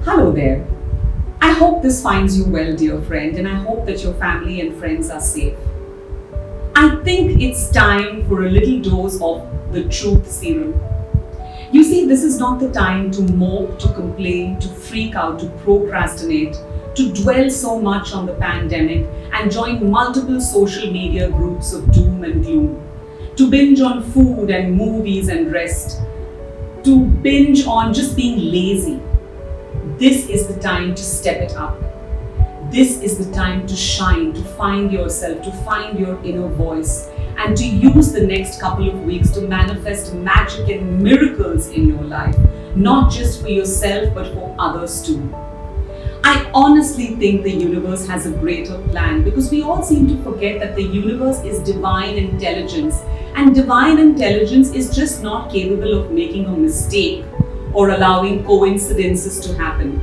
Hello there. I hope this finds you well, dear friend, and I hope that your family and friends are safe. I think it's time for a little dose of the truth serum. You see, this is not the time to mope, to complain, to freak out, to procrastinate, to dwell so much on the pandemic and join multiple social media groups of doom and gloom, to binge on food and movies and rest, to binge on just being lazy. This is the time to step it up. This is the time to shine, to find yourself, to find your inner voice, and to use the next couple of weeks to manifest magic and miracles in your life, not just for yourself, but for others too. I honestly think the universe has a greater plan because we all seem to forget that the universe is divine intelligence, and divine intelligence is just not capable of making a mistake or allowing coincidences to happen.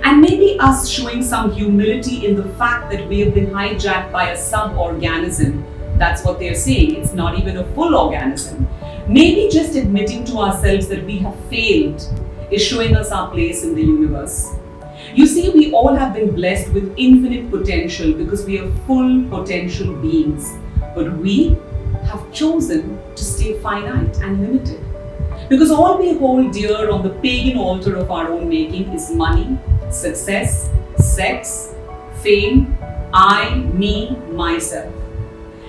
And maybe us showing some humility in the fact that we have been hijacked by a sub-organism. That's what they're saying. It's not even a full organism. Maybe just admitting to ourselves that we have failed is showing us our place in the universe. You see, we all have been blessed with infinite potential because we are full potential beings. But we have chosen to stay finite and limited. Because all we hold dear on the pagan altar of our own making is money, success, sex, fame, I, me, myself.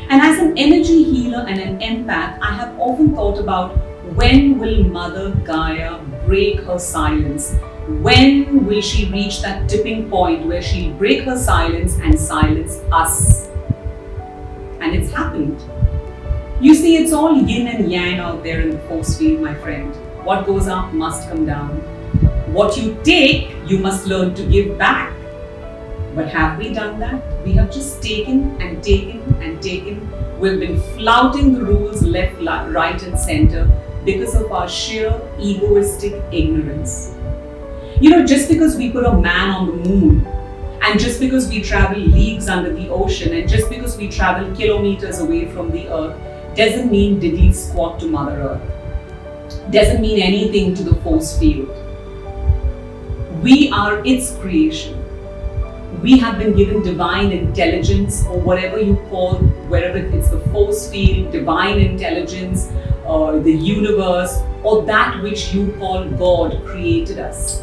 And as an energy healer and an empath, I have often thought about when will Mother Gaia break her silence? When will she reach that tipping point where she'll break her silence and silence us? And it's happened. You see, it's all yin and yang out there in the force field, my friend. What goes up must come down. What you take, you must learn to give back. But have we done that? We have just taken and taken and taken. We've been flouting the rules left, right and center because of our sheer egoistic ignorance. You know, just because we put a man on the moon, and just because we travel leagues under the ocean, and just because we travel kilometers away from the earth, doesn't mean diddly squat to Mother Earth. Doesn't mean anything to the force field. We are its creation. We have been given divine intelligence, or whatever you call, wherever it's the force field, divine intelligence, or the universe, or that which you call God created us.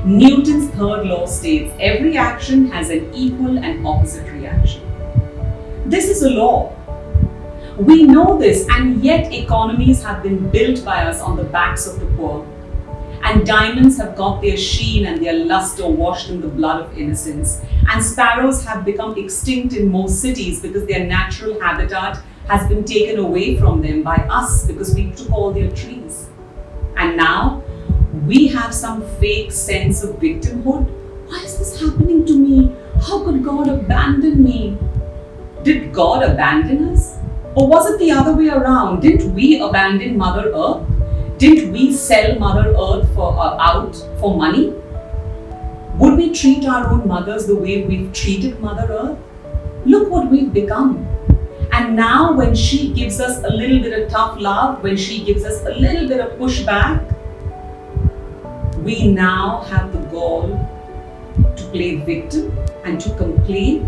Newton's third law states every action has an equal and opposite reaction. This is a law. We know this, and yet economies have been built by us on the backs of the poor. And diamonds have got their sheen and their luster washed in the blood of innocence. And sparrows have become extinct in most cities because their natural habitat has been taken away from them by us because we took all their trees. And now we have some fake sense of victimhood. Why is this happening to me? How could God abandon me? Did God abandon us? Or was it the other way around? Didn't we abandon Mother Earth? Didn't we sell Mother Earth out for money? Would we treat our own mothers the way we've treated Mother Earth? Look what we've become. And now when she gives us a little bit of tough love, when she gives us a little bit of pushback, we now have the gall to play victim and to complain.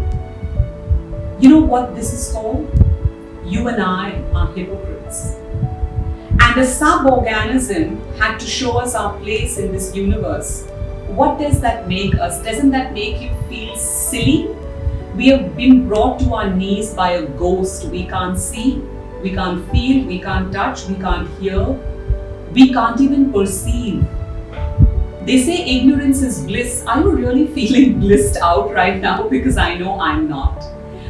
You know what this is called? You and I are hypocrites. And a sub-organism had to show us our place in this universe. What does that make us? Doesn't that make you feel silly? We have been brought to our knees by a ghost. We can't see, we can't feel, we can't touch, we can't hear, we can't even perceive. They say ignorance is bliss. Are you really feeling blissed out right now? Because I know I'm not.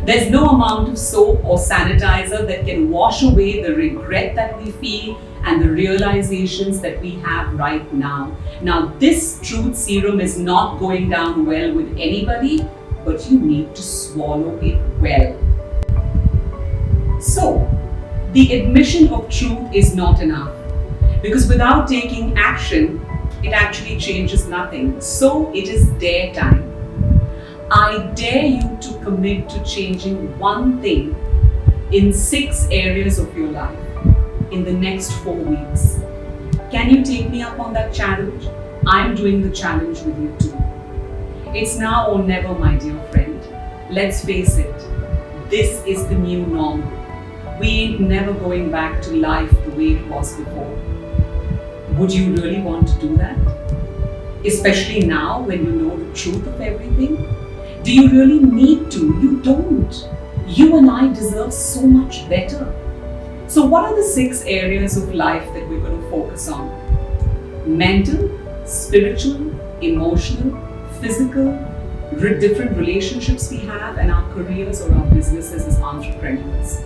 There's no amount of soap or sanitizer that can wash away the regret that we feel and the realizations that we have right now. Now, this truth serum is not going down well with anybody, but you need to swallow it well. So, the admission of truth is not enough, because without taking action, it actually changes nothing. So, it is dare time. I dare you to commit to changing one thing in 6 areas of your life in the next 4 weeks. Can you take me up on that challenge? I'm doing the challenge with you too. It's now or never, my dear friend. Let's face it, this is the new normal. We ain't never going back to life the way it was before. Would you really want to do that? Especially now when you know the truth of everything? Do you really need to? You don't. You and I deserve so much better. So what are the 6 areas of life that we're going to focus on? Mental, spiritual, emotional, physical, different relationships we have, and our careers or our businesses as entrepreneurs.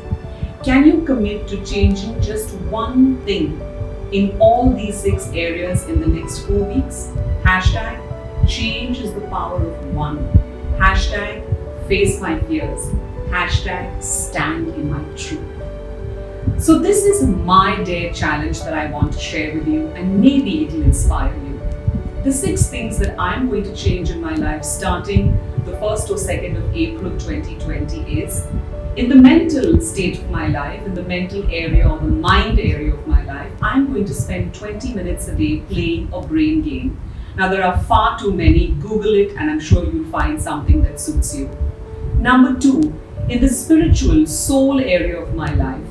Can you commit to changing just one thing in all these 6 areas in the next 4 weeks? Hashtag change is the power of one. Hashtag face my fears. Hashtag stand in my truth. So this is my Dare challenge that I want to share with you, and maybe it will inspire you. The 6 things that I'm going to change in my life starting the 1st or 2nd of April 2020 is, in the mental state of my life, in the mental area or the mind area of my life, I'm going to spend 20 minutes a day playing a brain game. Now there are far too many. Google it and I'm sure you'll find something that suits you. Number 2, in the spiritual soul area of my life,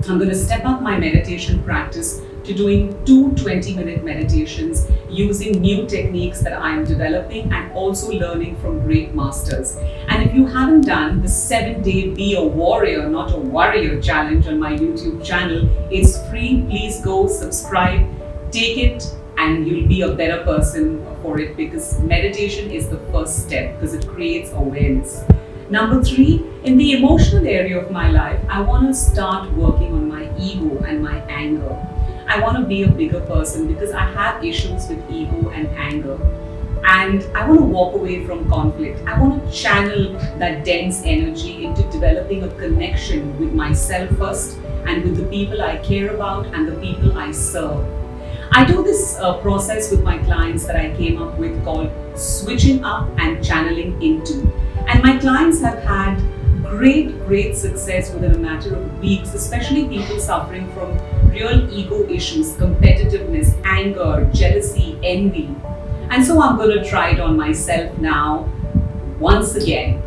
I'm going to step up my meditation practice to doing 2 20-minute meditations using new techniques that I'm developing and also learning from great masters. And if you haven't done the 7-day Be a Warrior, Not a Warrior challenge on my YouTube channel, it's free. Please go subscribe, take it, and you'll be a better person for it, because meditation is the first step because it creates awareness. Number 3, in the emotional area of my life, I want to start working on my ego and my anger. I want to be a bigger person because I have issues with ego and anger. And I want to walk away from conflict. I want to channel that dense energy into developing a connection with myself first and with the people I care about and the people I serve. I do this process with my clients that I came up with called switching up and channeling into. And my clients have had great success within a matter of weeks, especially people suffering from real ego issues, competitiveness, anger, jealousy, envy. And so I'm going to try it on myself now, once again.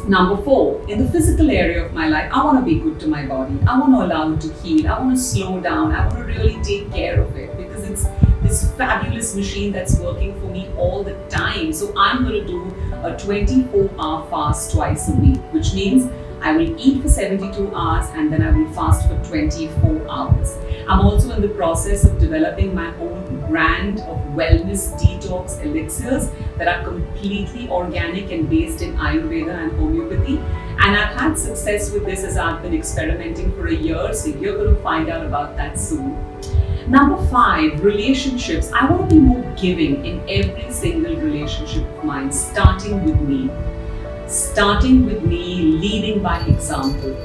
Number 4, in the physical area of my life, I want to be good to my body. I want to allow it to heal. I want to slow down. I want to really take care of it because it's this fabulous machine that's working for me all the time. So I'm going to do a 24-hour fast twice a week, which means I will eat for 72 hours and then I will fast for 24 hours. I'm also in the process of developing my own brand of wellness detox elixirs that are completely organic and based in Ayurveda and homeopathy. And I've had success with this as I've been experimenting for a year, so you're going to find out about that soon. Number 5, relationships. I want to be more giving in every single relationship of mine, starting with me. Starting with me, leading by example.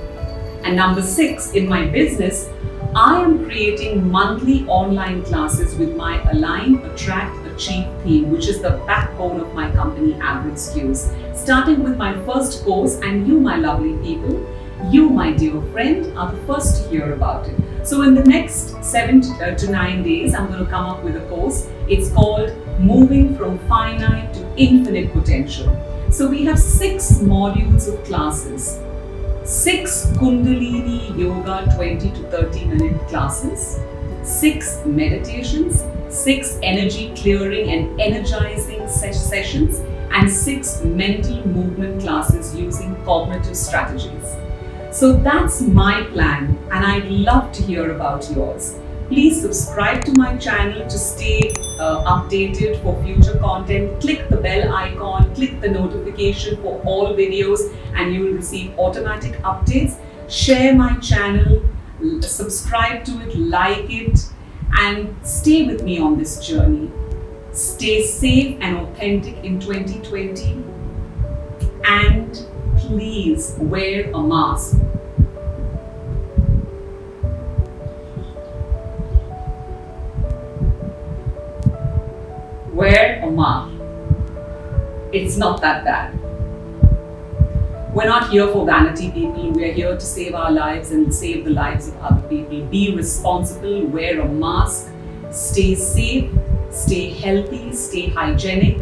And number 6, in my business, I am creating monthly online classes with my Align, Attract, Achieve theme, which is the backbone of my company, Average Skews. Starting with my first course, and you, my lovely people, you, my dear friend, are the first to hear about it. So in the next 7 to 9 days, I'm going to come up with a course. It's called Moving from Finite to Infinite Potential. So we have 6 modules of classes, 6 Kundalini Yoga 20 to 30 minute classes, 6 meditations, 6 energy clearing and energizing sessions, and 6 mental movement classes using cognitive strategies. So that's my plan, and I'd love to hear about yours. Please subscribe to my channel to stay updated for future content. Click the bell icon, click the notification for all videos, and you will receive automatic updates. Share my channel, subscribe to it, like it, and stay with me on this journey. Stay safe and authentic in 2020, and please wear a mask. Wear a mask. It's not that bad. We're not here for vanity, people. We're here to save our lives and save the lives of other people. Be responsible, wear a mask, stay safe, Stay healthy, stay hygienic,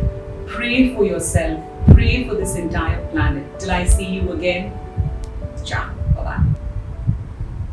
pray for yourself, pray for this entire planet. Till I see you again, ciao.